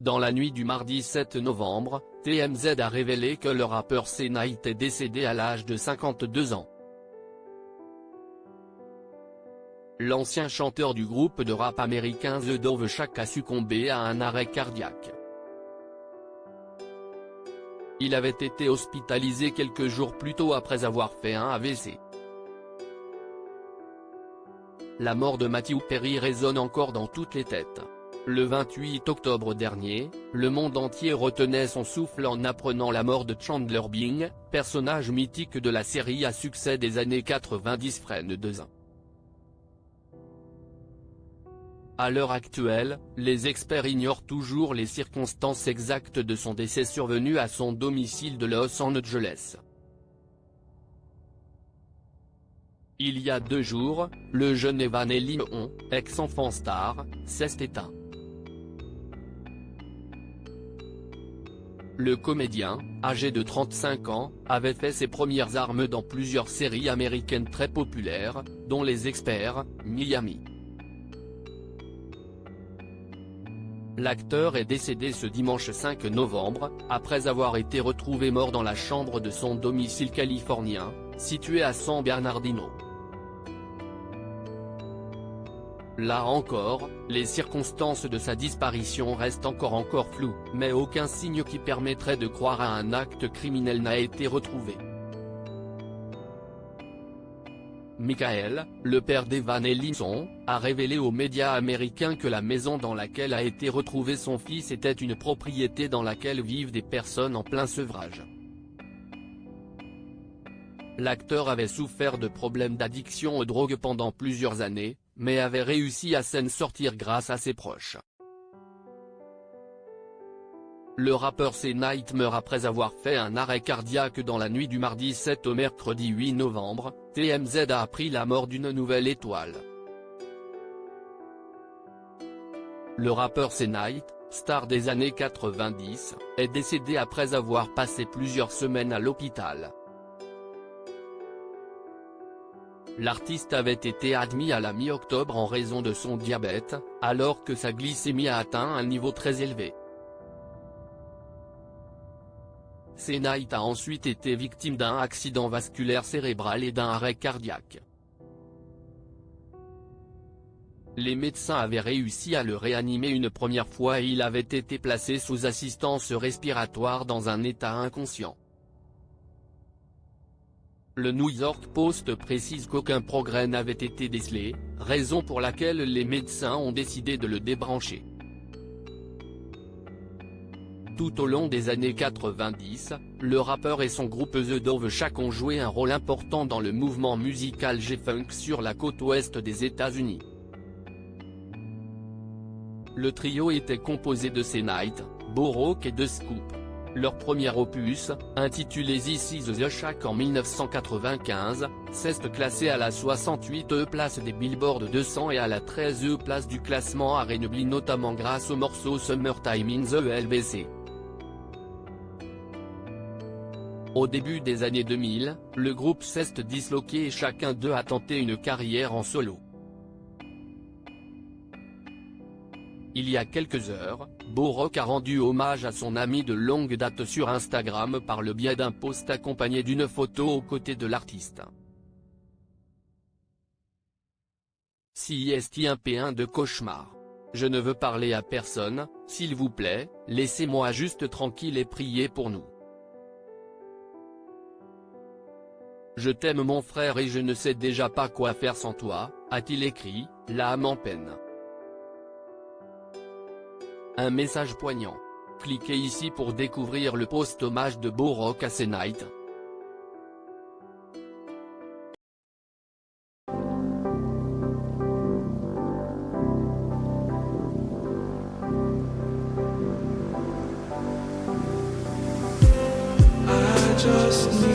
Dans la nuit du mardi 7 novembre, TMZ a révélé que le rappeur C-Night est décédé à l'âge de 52 ans. L'ancien chanteur du groupe de rap américain The Dove Shack a succombé à un arrêt cardiaque. Il avait été hospitalisé quelques jours plus tôt après avoir fait un AVC. La mort de Matthew Perry résonne encore dans toutes les têtes. Le 28 octobre dernier, le monde entier retenait son souffle en apprenant la mort de Chandler Bing, personnage mythique de la série à succès des années 90 Friends 2. À l'heure actuelle, les experts ignorent toujours les circonstances exactes de son décès survenu à son domicile de Los Angeles. Il y a 2 jours, le jeune Evan Ellion, ex-enfant star, s'est éteint. Le comédien, âgé de 35 ans, avait fait ses premières armes dans plusieurs séries américaines très populaires, dont Les Experts, Miami. L'acteur est décédé ce dimanche 5 novembre, après avoir été retrouvé mort dans la chambre de son domicile californien, situé à San Bernardino. Là encore, les circonstances de sa disparition restent encore floues, mais aucun signe qui permettrait de croire à un acte criminel n'a été retrouvé. Michael, le père d'Evan Ellison, a révélé aux médias américains que la maison dans laquelle a été retrouvé son fils était une propriété dans laquelle vivent des personnes en plein sevrage. L'acteur avait souffert de problèmes d'addiction aux drogues pendant plusieurs années, mais avait réussi à s'en sortir grâce à ses proches. Le rappeur C-Night meurt après avoir fait un arrêt cardiaque dans la nuit du mardi 7 au mercredi 8 novembre, TMZ a appris la mort d'une nouvelle étoile. Le rappeur C-Night, star des années 90, est décédé après avoir passé plusieurs semaines à l'hôpital. L'artiste avait été admis à la mi-octobre en raison de son diabète, alors que sa glycémie a atteint un niveau très élevé. C-Night a ensuite été victime d'un accident vasculaire cérébral et d'un arrêt cardiaque. Les médecins avaient réussi à le réanimer une première fois et il avait été placé sous assistance respiratoire dans un état inconscient. Le New York Post précise qu'aucun progrès n'avait été décelé, raison pour laquelle les médecins ont décidé de le débrancher. Tout au long des années 90, le rappeur et son groupe The Dove Shack ont joué un rôle important dans le mouvement musical G-Funk sur la côte ouest des États-Unis. Le trio était composé de C-Night, Bo Rock et de Scoop. Leur premier opus, intitulé This Is The Shack en 1995, s'est classé à la 68e place des Billboard 200 et à la 13e place du classement R&B notamment grâce au morceau Summertime in the LBC. Au début des années 2000, le groupe s'est disloqué et chacun d'eux a tenté une carrière en solo. Il y a quelques heures, Bo Rock a rendu hommage à son ami de longue date sur Instagram par le biais d'un post accompagné d'une photo aux côtés de l'artiste. Si est un P1 de cauchemar. Je ne veux parler à personne, s'il vous plaît, laissez-moi juste tranquille et priez pour nous. Je t'aime mon frère et je ne sais déjà pas quoi faire sans toi, a-t-il écrit, l'âme en peine. Un message poignant. Cliquez ici pour découvrir le post hommage de Bo Rock à C-Night. I just